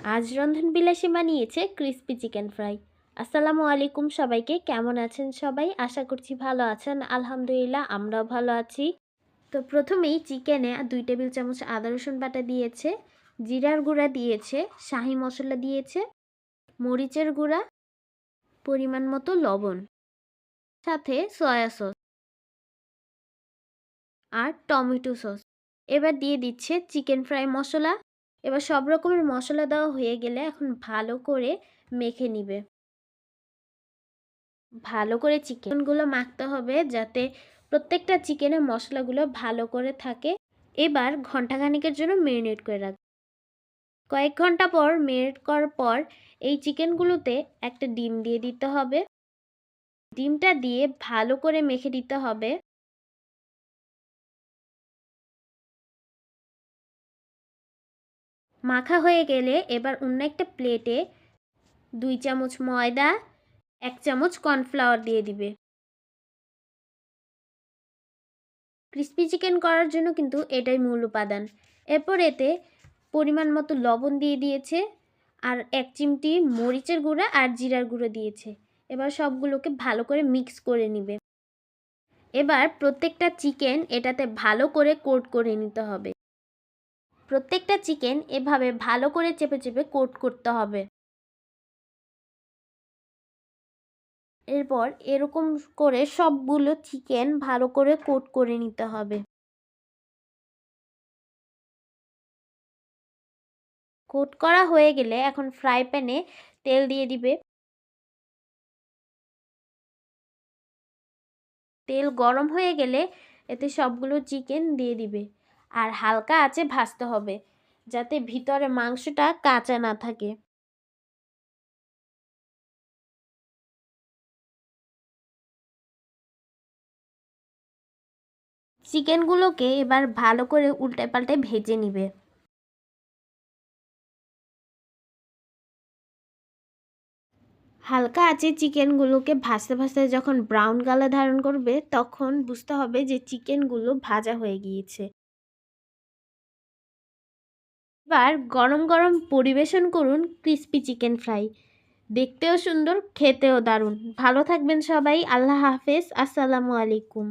আজ রন্ধন বিলাসী বানিয়েছে ক্রিস্পি চিকেন ফ্রাই। আসসালামু আলাইকুম সবাইকে, কেমন আছেন সবাই? আশা করছি ভালো আছেন। আলহামদুলিল্লাহ আমরাও ভালো আছি। তো প্রথমেই চিকেনে 2 টেবিল চামচ আদা রসুন বাটা দিয়েছে, জিরার গুঁড়া দিয়েছে, শাহি মশলা দিয়েছে, মরিচের গুঁড়া, পরিমাণ মতো লবণ, সাথে সয়া সস আর টমেটো সস। এবার দিয়ে দিচ্ছে চিকেন ফ্রাই মশলা। এবার সব রকমের মশলা দেওয়া হয়ে গেলে এখন ভালো করে মেখে নিবে। ভালো করে চিকেনগুলো মাখতে হবে যাতে প্রত্যেকটা চিকেনে মশলাগুলো ভালো করে থাকে। এবার ঘন্টাখানেকের জন্য মেরিনেট করে রাখবে। কয়েক ঘন্টা পর মেরিনেট করার পর এই চিকেনগুলোতে একটা ডিম দিয়ে দিতে হবে। ডিমটা দিয়ে ভালো করে মেখে দিতে হবে। মাখা হয়ে গেলে এবার অন্য একটা প্লেটে 2 চামচ ময়দা, 1 চামচ কর্নফ্লাওয়ার দিয়ে দিবে। ক্রিস্পি চিকেন করার জন্য কিন্তু এটাই মূল উপাদান। এরপর এতে পরিমাণ মতো লবণ দিয়ে দিয়েছে আর 1 চিমটি মরিচের গুঁড়া আর জিরার গুঁড়ো দিয়েছে। এবার সবগুলোকে ভালো করে মিক্স করে নিবে। এবার প্রত্যেকটা চিকেন এটাতে ভালো করে কোট করে নিতে হবে। প্রত্যেকটা চিকেন এভাবে ভালো করে চেপে চেপে কোট করতে হবে। এরপর এরকম করে সবগুলো চিকেন ভালো করে কোট করে নিতে হবে। কোট করা হয়ে গেলে এখন ফ্রাই প্যানে তেল দিয়ে দিবে। তেল গরম হয়ে গেলে এতে সবগুলো চিকেন দিয়ে দিবে আর হালকা আঁচে ভাজতে হবে যাতে ভিতরে মাংসটা কাঁচা না থাকে। চিকেনগুলোকে এবার ভালো করে উল্টে পাল্টে ভেজে নিবে। হালকা আঁচে চিকেনগুলোকে ভাজতে ভাজতে যখন ব্রাউন কালার ধারণ করবে তখন বুঝতে হবে যে চিকেনগুলো ভাজা হয়ে গিয়েছে। এবার গরম গরম পরিবেশন করুন ক্রিস্পি চিকেন ফ্রাই। দেখতেও সুন্দর, খেতেও দারুণ। ভালো থাকবেন সবাই। আল্লাহ হাফেজ। আসসালামু আলাইকুম।